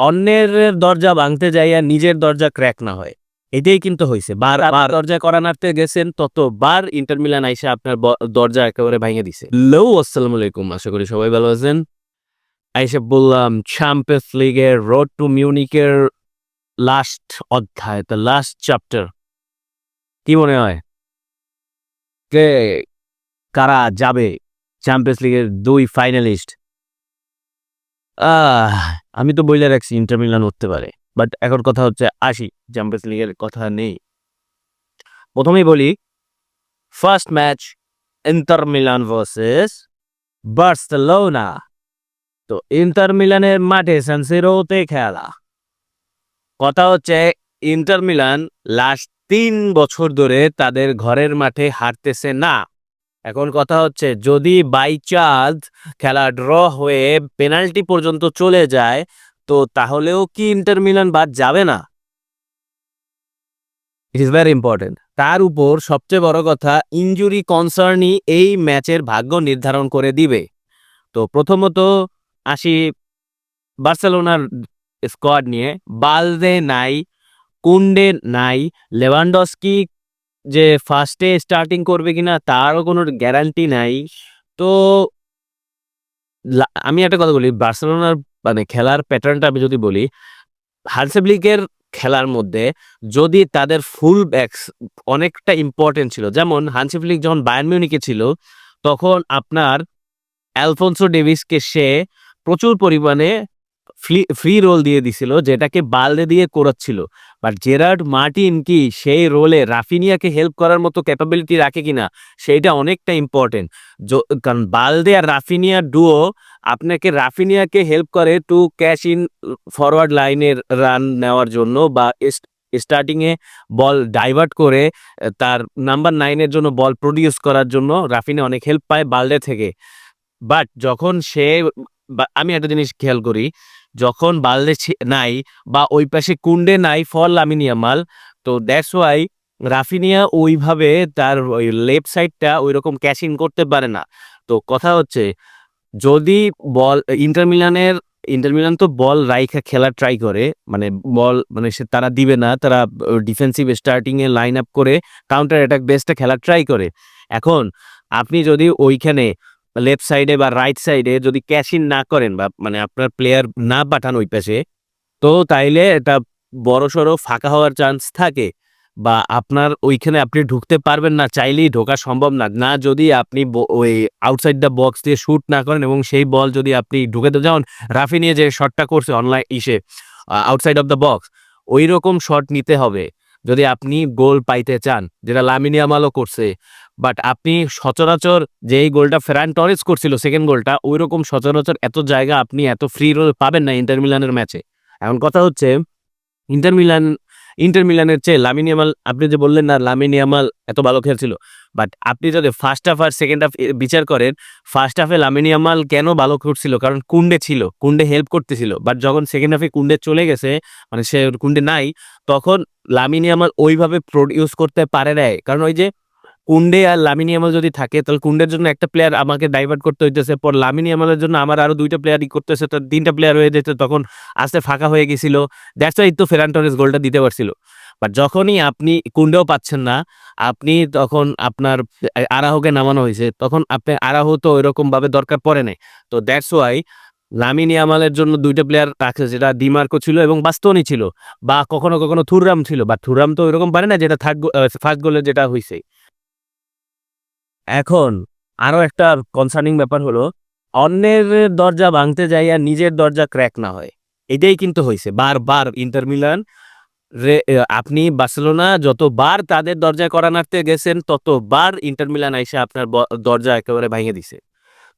অন্যের দরজা ভাঙতে যাইয়া নিজের দরজা ক্র্যাক না হয়, এটাই কিন্তু হয়েছে। বার দরজা করা নাড়তে গেছেন, ততবার ইন্টার মিলান আইসা আপনার দরজা একেবারে ভাঙে দিছে। আসসালামু আলাইকুম, আশা করি সবাই ভালো আছেন। আইসা বললাম চ্যাম্পিয়ন্স লিগের রোড টু মিউনিকের লাস্ট অধ্যায়, দ্য লাস্ট চ্যাপ্টার। কি মনে হয় কে কারা যাবে চ্যাম্পিয়ন্স লিগের 2 ফাইনালিস্ট? আহ আমি তো বইলে রাখছি ইন্টার মিলান উঠতে পারে, বাট এখন কথা হচ্ছে আসি চ্যাম্পিয়ন্স লিগের কথা নেই। প্রথমেই বলি, first match inter Milan versus Barcelona. তো ইন্টার মিলানের মাঠে সান সিরোতে খেলা। কথা হচ্ছে ইন্টার মিলান লাস্ট 3 বছর ধরে তাদের ঘরের মাঠে হারতেছে না। এখন কথা হচ্ছে যদি বাই চান্স খেলা ড্র হয়ে পেনাল্টি পর্যন্ত চলে যায়, তো তাহলেও কি ইন্টার মিলান বাদ যাবে না? It is very important. তার উপর সবচেয়ে বড় কথা, ইনজুরি কনসার্নই এই ম্যাচের ভাগ্য নির্ধারণ করে দিবে। তো প্রথমত আসি বার্সেলোনার স্কোয়াড নিয়ে। বালদে নাই, কুন্ডে নাই, লেভানডস্কি যে ফার্স্টে স্টার্টিং করবে কিনা তারও কোনো গ্যারান্টি নাই। তো আমি একটা কথা বলি, বার্সেলোনার মানে খেলার প্যাটার্নটা আমি যদি বলি, হানসি খেলার মধ্যে যদি তাদের ফুল ব্যাকস অনেকটা ইম্পর্টেন্ট ছিল। যেমন হানসি ফ্লিক যখন বায়ার্ন মিউনিকে ছিল, তখন আপনার অ্যালফোনসো ডেভিসকে সে প্রচুর পরিমাণে ফ্রি রোল দিয়ে দিছিল, যেটাকে বালদে দিয়ে করাচ্ছিল। বাট জেরার্ড মার্টিন কি সেই রোলে রাফিনিয়াকে হেল্প করার মতো ক্যাপাবিলিটি রাখে কিনা, সেইটা অনেকটা ইম্পর্টেন্ট। কারণ বালদে আর রাফিনিয়া ডুও আপনাকে রাফিনিয়াকে হেল্প করে টু ক্যাশ ইন ফরওয়ার্ড লাইনের রান নেওয়ার জন্য, বা স্টার্টিংয়ে বল ডাইভার্ট করে তার নাম্বার 9-এর জন্য বল প্রডিউস করার জন্য রাফিনিয়া অনেক হেল্প পায় বালদে থেকে। বাট যখন সে আমি একটা জিনিস খেয়াল করি, যখন বালদে নাই বা ওই পাশে কুন্ডে নাই ফর লামিন ইয়ামাল, তো দ্যাটস ওয়াই রাফিনিয়া ওইভাবে তার ওই লেফট সাইডটা ওই রকম ক্যাশ ইন করতে পারে না। তো কথা হচ্ছে, যদি বল ইন্টার মিলান তো বল রাইখা খেলা ট্রাই করে, মানে বল মানে তারা দিবে না, তারা ডিফেন্সিভ স্টার্টিং এ লাইন আপ করে কাউন্টার অ্যাটাক বেসটা খেলা ট্রাই করে। এখন আপনি যদি ওইখানে লেফট সাইডে বা রাইট সাইডে যদি ক্যাশ ইন না করেন, বা মানে আপনার প্লেয়ার না পাঠান ওই পাশে, তো তাইলে এটা বড়সড় ফাঁকা হওয়ার চান্স থাকে, বা আপনার ওইখানে আপনি ঢুকতে পারবেন না, চাইলেই ঢোকা সম্ভব না না যদি আপনি ওই আউটসাইড দ্য বক্স দিয়ে শুট না করেন, এবং সেই বল যদি আপনি ঢুকে যান। রাফি নিয়ে যে শটটা করছে online outside of the box, ওই রকম শট নিতে হবে যদি আপনি গোল পাইতে চান, যেটা লামিন ইয়ামালও করছে। বাট আপনি সচরাচর যেই গোলটা ফেরান টরেস করছিল সেকেন্ড গোলটা, ওই রকম সচরাচর এত জায়গা আপনি এত ফ্রি রোল পাবেন না ইন্টার মিলানের ম্যাচে। এখন কথা হচ্ছে, ইন্টার মিলান ইন্টার মিলানের চেয়ে লামিন ইয়ামাল, আপনি যে বললেন না লামিন ইয়ামাল এত ভালো খেলছিল, বাট আপনি যদি ফার্স্ট হাফ আর সেকেন্ড হাফ বিচার করেন, ফার্স্ট হাফে লামিন ইয়ামাল কেন ভালো করছিল, কারণ কুন্ডে ছিল, কুন্ডে হেল্প করতেছিল। বাট যখন সেকেন্ড হাফে কুন্ডে চলে গেছে, মানে সে কুন্ডে নাই, তখন লামিন ইয়ামাল ওইভাবে প্রডিউস করতে পারে নাই। কারণ ওই যে কুন্ডে আর লামিন ইয়ামাল যদি থাকে, তাহলে কুন্ডের জন্য একটা প্লেয়ার আমাকে ডাইভার্ট করতে হইতেছে, পর লামিন ইয়ামালের জন্য আমার আরো 2টা প্লেয়ারই করতেছে, তো 3টা প্লেয়ার হয়ে যেত, তখন আস্তে ফাঁকা হয়ে গেছিল। দ্যাটস ওয়াই তো ফেরান টরেস গোলটা দিতে পারছিল। বাট যখনই আপনি কুন্ডেও পাচ্ছেন না, আপনি তখন আপনার আরাহোকে নামানো হয়েছে, তখন আপনি আরাহো তো ওইরকম ভাবে দরকার পড়ে নাই। তো দ্যাটস ওয়াই লামিন ইয়ামালের জন্য 2টা প্লেয়ার রাখছে, যেটা ডিমার্কো ছিল এবং বাস্তোনি ছিল, বা কখনো কখনো থুররাম ছিল। বাট থুররাম তো ওইরকম পারে না, যেটা ফার্স্ট গোলে যেটা হয়েছে। এখন আরো একটা কনসার্নিং ব্যাপার হলো, অন্যের দরজা ভাঙতে যাইয়া নিজের দরজা ক্র্যাক না হয়, এটাই কিন্তু হয়েছে বারবার ইন্টার মিলান। আপনি বার্সেলোনা যতবার তাদের দরজায় কড়া নাড়তে গেছেন, ততবার ইন্টার মিলান আইসা আপনার দরজা একেবারে ভাঙে দিছে।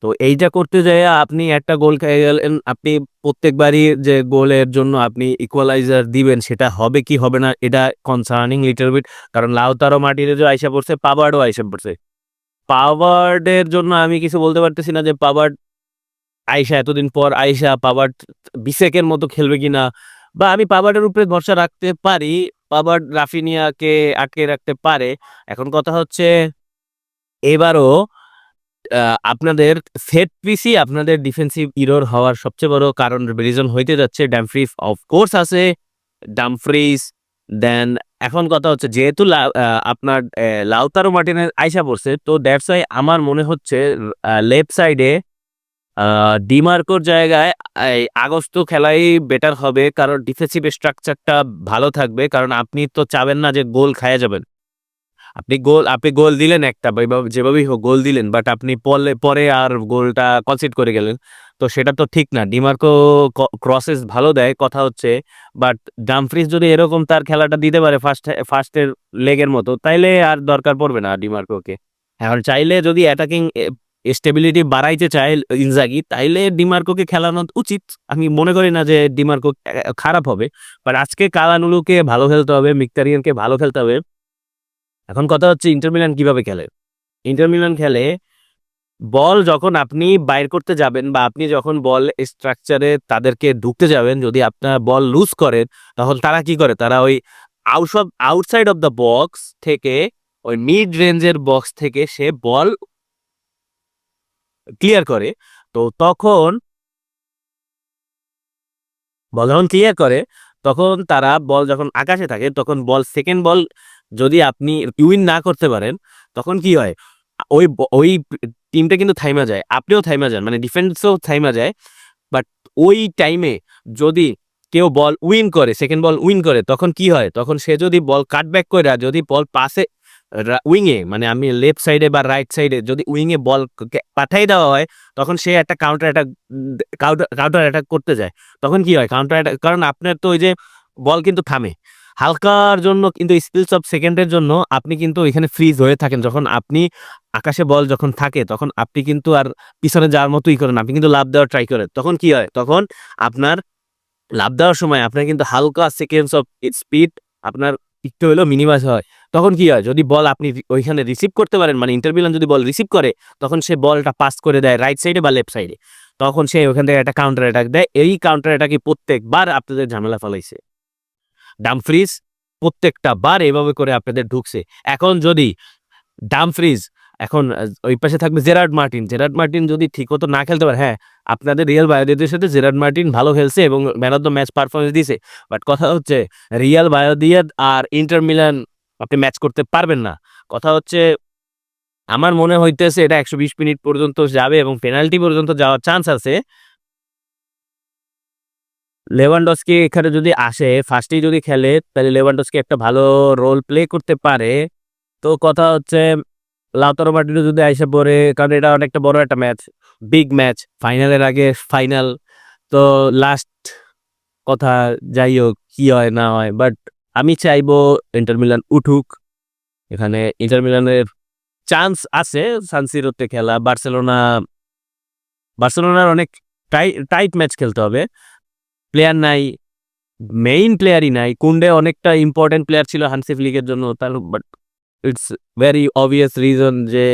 তো এইটা করতে যাইয়া আপনি একটা গোল খেয়ে গেলেন, আপনি প্রত্যেকবারই যে গোলের জন্য আপনি ইকুয়ালাইজার দিবেন, সেটা হবে কি হবে না এটা কনসার্নিং লিটল বিট। কারণ লাউতারো মার্টিনেজও আইসা পড়ছে, পাভার্ডও আইসা পড়ছে। পাভার্ডের জন্য আমি কিছু বলতে পারতেছি না যে পাভার্ড এতদিন পর পাভার্ড বিসেকের মতো খেলবে কিনা, বা আমি পাভার্ডের উপরে ভরসা রাখতে পারি, পাভার্ড রাফিনিয়াকে আটকে রাখতে পারে। এখন কথা হচ্ছে, এবারও আপনাদের সেট পিসই আপনাদের ডিফেন্সিভ ইরর হওয়ার সবচেয়ে বড় কারণ রিজন হইতে যাচ্ছে ডামফ্রিজ অফকোর্স আছে, ডামফ্রিজ দেন এখন কথা হচ্ছে যেহেতু আপনার লাউতারো মার্টিনেজ আইসা পড়ছে তো দ্যাটস ওয়াই আমার মনে হচ্ছে লেফট সাইডে ডিমার্কোর জায়গায় আগস্ট খেলাই বেটার হবে কারণ ডিফেন্সিভ স্ট্রাকচারটা ভালো থাকবে কারণ আপনি তো চাবেন না যে গোল খায়া যাবেন। আপনি গোল দিলেন একটা যেভাবেই হোক গোল দিলেন বাট আপনি পরে আর গোলটা কনসিড করে গেলেন তো সেটা তো ঠিক না। ডিমার্কো ক্রসেস ভালো দেয় কথা হচ্ছে বাট ডামফ্রিজ যদি এরকম তার খেলাটা দিতে পারে ফার্স্টের লেগের মতো তাইলে আর দরকার পড়বে না ডিমার্কোকে। এখন চাইলে যদি অ্যাটাকিং স্টেবিলিটি বাড়াইতে চায় ইনজাগি তাইলে ডিমার্কোকে খেলানো উচিত। আমি মনে করি না যে ডিমার্কো খারাপ হবে বাট আজকে কালানুলুকে ভালো খেলতে হবে, মিকতারিয়ানকে ভালো খেলতে হবে। এখন কথা হচ্ছে ইন্টার মিলান কিভাবে খেলে। ইন্টার মিলান খেলে বল যখন আপনি বাইর করতে যাবেন বা আপনি যখন বল স্ট্রাকচারে তাদেরকে ঢুকতে যাবেন যদি আপনার বল লুজ করেন তখন তারা কি করে, তারা ওই আউটসাইড অফ দ্য বক্স থেকে ওই মিড রেঞ্জের বক্স থেকে সে বল ক্লিয়ার করে। তো তখন বল যখন ক্লিয়ার করে তখন তারা বল যখন আকাশে থাকে তখন সেকেন্ড বল যদি আপনি উইন না করতে পারেন তখন কি হয়, ওই টিমটা কিন্তু থাইমা যায়, আপনিও থাইমা যান, মানে ডিফেন্সও থাইমা যায়। বাট ওই টাইমে যদি কেউ বল উইন করে, সেকেন্ড বল উইন করে তখন কি হয়, তখন সে যদি বল কাটব্যাক করে যদি বল পাসে উইংয়ে মানে আমি লেফট সাইডে বা রাইট সাইডে যদি উইংয়ে বল পাঠাই দেওয়া হয় তখন সে একটা কাউন্টার অ্যাটাক করতে যায়। তখন কি হয় কাউন্টার অ্যাটাক, কারণ আপনার তো ওই যে বল কিন্তু থামে হালকার জন্য কিন্তু স্পিলস অফ সেকেন্ডের জন্য আপনি কিন্তু এখানে ফ্রিজ হয়ে থাকেন। যখন আপনি আকাশে বল যখন থাকে তখন আপনি কিন্তু আর পিছনে যাওয়ার মতোই করেন, আপনি কিন্তু লাভ দেওয়ার ট্রাই করেন। তখন কি হয়, তখন আপনার লাভ দেওয়ার সময় আপনার কিন্তু হালকা সেকেন্ডস অফ স্পিড আপনার একটু হলেও মিনিমাইজ হয়। তখন কি হয়, যদি বল আপনি ওইখানে রিসিভ করতে পারেন মানে ইন্টার মিলান যদি বল রিসিভ করে তখন সে বলটা পাস করে দেয় রাইট সাইডে বা লেফট সাইডে, তখন সে ওখান থেকে একটা কাউন্টার অ্যাটাক দেয়। এই কাউন্টার অ্যাটাকে প্রত্যেকবার আপনাদের ঝামেলা ফেলাইছে ডামফ্রিজ, প্রত্যেকটা বার এভাবে করে আপনাদের ঢুকছে। এখন যদি ডামফ্রিজ এখন ওই পাশে থাকবে জেরার্ড মার্টিন যদি ঠিক মতো না খেলতে পারে, হ্যাঁ আপনাদের রিয়াল বায়োদিয়াদের সাথে জেরার্ড মার্টিন ভালো খেলছে এবং man of the match performance দিয়েছে বাট কথা হচ্ছে রিয়াল বায়োদিয়াদ আর ইন্টার মিলান আপনি ম্যাচ করতে পারবেন না। কথা হচ্ছে আমার মনে হইতেছে এটা 120 মিনিট পর্যন্ত যাবে এবং পেনাল্টি পর্যন্ত যাওয়ার চান্স আছে। লেভানডস্কি এখানে যদি আসে ফার্স্টেই যদি খেলে তাহলে লেভানডস্কি একটা ভালো রোল প্লে করতে পারে। তো কথা হচ্ছে লাউতারো মার্টিনেজ যদি আইসা পড়ে, কারণ এটা অনেকটা বড় একটা ম্যাচ, বিগ ম্যাচ, ফাইনালের আগে ফাইনাল। তো লাস্ট কথা যাই হোক কি হয় না হয় বাট আমি চাইবো ইন্টার মিলান উঠুক। এখানে ইন্টার মিলানের চান্স আছে সানসিরোতে খেলা, বার্সেলোনার অনেক টাইট ম্যাচ খেলতে হবে, প্লেয়ার নাই, মেইন প্লেয়ারই নাই। কুন্ডে অনেকটা ইম্পর্টেন্ট প্লেয়ার ছিল হানসি ফ্লিকের জন্য, তার but it's very obvious reason যে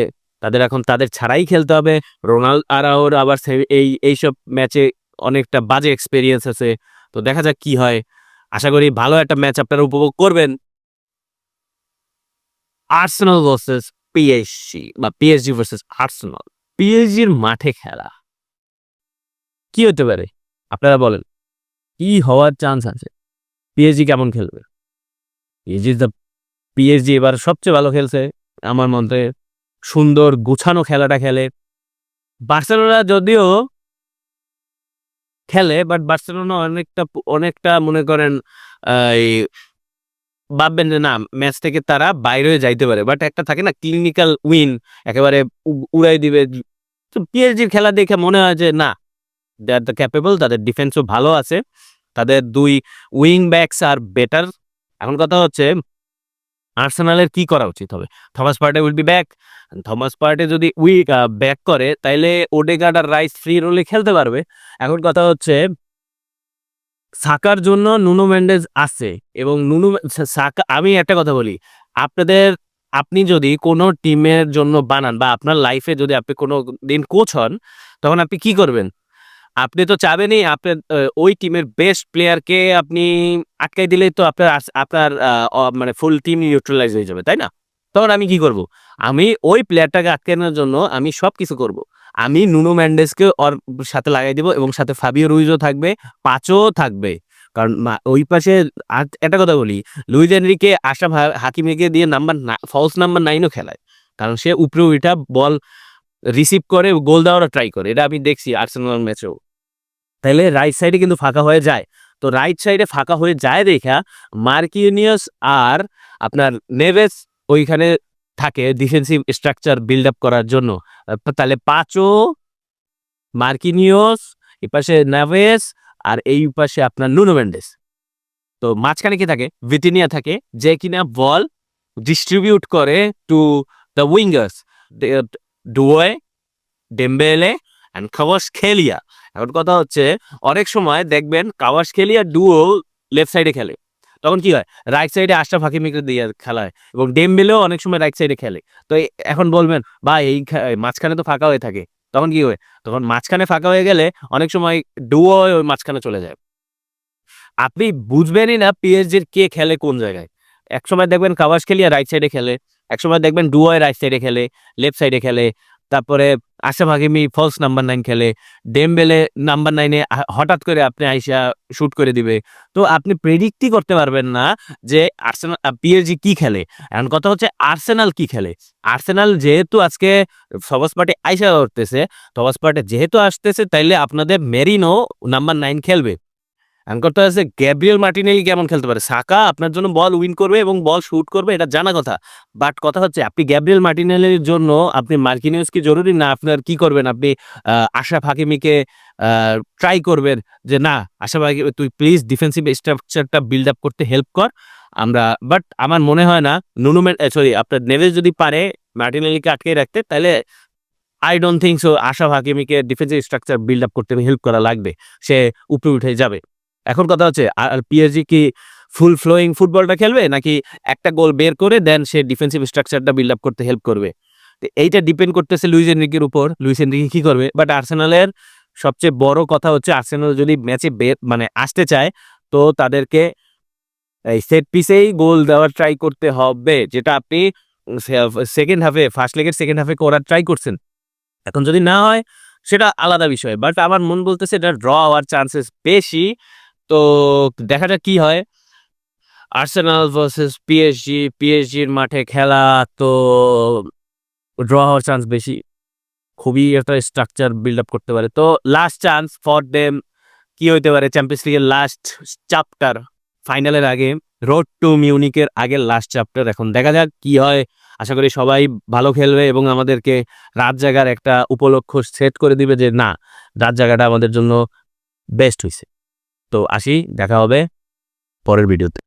তাদের এখন তাদের ছাড়াই খেলতে হবে। রোনাল্ড আরাওর আবার এইসব ম্যাচে অনেকটা বাজে এক্সপেরিয়েন্স আছে। তো দেখা যাক কি হয়, আশা করি ভালো একটা ম্যাচ আপনারা উপভোগ করবেন। আর্সেনাল ভার্সেস পিএসজি বা পিএসজি ভার্সেস আর্সেনাল, পিএসজির মাঠে খেলা কি হতে পারে আপনারা বলেন, কি হওয়ার চান্স আছে? পিএসজি কেমন খেলবে? পিএসজি এবার সবচেয়ে ভালো খেলছে আমার মতে, সুন্দর গুছানো খেলাটা খেলে। বার্সেলোনা যদিও খেলে বাট বার্সেলোনা অনেকটা মনে করেন এই ভাববেন যে না ম্যাচ থেকে তারা বাইরে হয়ে যাইতে পারে বাট একটা থাকে না ক্লিনিক্যাল উইন, একেবারে উড়াই দিবে। তো পিএসজির খেলা দেখে মনে হয় যে না দে আর দ্য ক্যাপেবল, তাদের ডিফেন্সও ভালো আছে, তাদের দুই উইং ব্যাকস আর বেটার। এখন কথা হচ্ছে আর্সেনালের কি করা উচিত হবে? থমাস পার্টে উইল বি ব্যাক। থমাস পার্টে যদি ব্যাক করে তাইলে ওডেগার্ড আর রাইস ফ্রি রোলে খেলতে পারবে। এখন কথা হচ্ছে সাকার জন্য নুনো মেন্ডেজ আছে এবং সাকা, আমি একটা কথা বলি, আপনি যদি কোনো টিমের জন্য বানান বা আপনার লাইফে যদি আপনি কোনো দিন কোচ হন তখন আপনি কি করবেন? আপনি তো চাবেনই আপনার ওই টিমের বেস্ট প্লেয়ারকে আপনি আটকাই দিলেই তো আপনার মানে ফুল টিম নিউট্রালাইজ হয়ে যাবে, তাই না? তখন আমি কি করব? আমি ওই প্লেয়ারটাকে আটকানোর জন্য আমি সবকিছু করব। আমি নুনো মেন্ডেসকে ওর সাথে লাগাই দিব এবং সাথে ফাবিও রুইজও থাকবে, পাচও থাকবে। কারণ ওই পাশে আর একটা কথা বলি, লুইস এনরিকে আশরাফ হাকিমিকে দিয়ে ফলস নাম্বার 9 ও খেলায়। কারণ সে উপরে উইঠা বল রিসিভ করে গোল দেওয়ার ট্রাই করে। এটা আমি দেখছি আর্সেনাল ম্যাচেও। তাইলে রাইট সাইডে কিন্তু ফাঁকা হয়ে যায়। তো রাইট সাইডে ফাঁকা হয়ে যায় দেখা মার্কিনিয়াস আর আপনার নেভেস ওইখানে থাকে ডিফেন্সিভ স্ট্রাকচার বিল্ড আপ করার জন্য। তাহলে পাঁচও, মার্কিনিয়স, এপাশে নেভেস আর এই পাশে আপনার নুনো মেন্ডেস। তো মাঝখানে কি থাকে? ভিটিনিয়া থাকে, যে কিনা বল ডিস্ট্রিবিউট করে to the wingers Doue, Dembele and Kvaratskhelia. এখন কথা হচ্ছে অনেক সময় দেখবেন কাভারসখেলিয়া ডুও লেফট সাইডে খেলে, তখন কি হয়? রাইট সাইডে আশরাফ হাকিমিকে দিয়ে খেলা হয় এবং ডেম্বেলেও অনেক সময় রাইট সাইডে খেলে। তো এখন বলবেন ভাই এই মাঝখানে তো ফাঁকা হয়ে থাকে, তখন কি হয়? তখন মাঝখানে ফাঁকা হয়ে গেলে অনেক সময় ডুও ওই মাঝখানে চলে যায়। আপনি বুঝবেনই না পিএসজির কে খেলে কোন জায়গায়। একসময় দেখবেন কাভারসখেলিয়া রাইট সাইডে খেলে, একসময় দেখবেন ডুও রাইট সাইডে খেলে, লেফট সাইডে খেলে। তারপরে আশরাফ হাকিমি ফলস নাম্বার 9 খেলে, ডেম্বেলে নাম্বার 9 এ হঠাৎ করে আপনি আইসা শুট করে দিবে। তো আপনি প্রেডিক্টই করতে পারবেন না যে আর্সেনাল পিএসজি কি খেলে। এখন কথা হচ্ছে আর্সেনাল কি খেলে। আর্সেনাল যেহেতু আজকে থমাস পার্টি আইসা করতেছে, থমাস পার্টি যেহেতু আসতেছে, তাইলে আপনাদের মেরিনো নাম্বার 9 খেলবে। এখন কথা হচ্ছে গ্যাব্রিয়েল মার্টিনেলি কেমন খেলতে পারে? সাকা আপনার জন্য বল উইন করবে এবং বল শুট করবে, এটা জানা কথা। বাট কথা হচ্ছে আপনি গ্যাব্রিয়েল মার্টিনেলির জন্য আপনি মার্কিনিউস কি জরুরি না? আপনার কি করবেন? আপনি আশরাফ হাকিমিকে ট্রাই করবেন যে না আশরাফ হাকিমি তুই প্লিজ ডিফেন্সিভ স্ট্রাকচারটা বিল্ড আপ করতে হেল্প কর। বাট আমার মনে হয় না আপনার নেভেস যদি পারে মার্টিনেলিকে আটকে রাখতে, তাহলে I don't think so Achraf হাকিমিকে ডিফেন্সিভ স্ট্রাকচার বিল্ড আপ করতে হেল্প করা লাগবে। সে উপরে উঠে যাবে। এখন কথা হচ্ছে আর পিএসজি কি ফুল ফ্লোয়িং ফুটবলটা খেলবে, নাকি একটা গোল বের করে দেন সে ডিফেন্সিভ স্ট্রাকচারটা বিল্ড আপ করতে হেল্প করবে? তো এইটা ডিপেন্ড করতেছে লুইস এনরিকের উপর, লুইস এনরিকে কি করবে। বাট আর্সেনালের সবচেয়ে বড় কথা হচ্ছে আর্সেনাল যদি ম্যাচে মানে আসতে চায়, তো তাদেরকে এই সেট পিসেই গোল দেওয়ার ট্রাই করতে হবে, যেটা আপনি সেকেন্ড হাফে ফার্স্ট লেগের সেকেন্ড হাফে করার ট্রাই করছেন। এখন যদি না হয় সেটা আলাদা বিষয়। বাট আমার মন বলতেছে এটা ড্র হওয়ার চান্সেস বেশি। তো দেখা যাক কি হয়। আর্সেনাল ভার্সেস পিএসজির মাঠে খেলা, তো ড্র হওয়ার চান্স বেশি। খুবই একটা স্ট্রাকচার বিল্ড আপ করতে পারে। তো লাস্ট চান্স ফর দেম কি হইতে পারে? চ্যাম্পিয়ন্স লিগের লাস্ট চ্যাপ্টার, ফাইনালের আগে, রোড টু মিউনিকের আগের লাস্ট চ্যাপ্টার। এখন দেখা যাক কি হয়। আশা করি সবাই ভালো খেলবে এবং আমাদেরকে রাত জাগার একটা উপলক্ষ সেট করে দিবে যে না, রাত জাগাটা আমাদের জন্য বেস্ট হইছে। তো আসি, দেখা হবে পরের ভিডিওতে।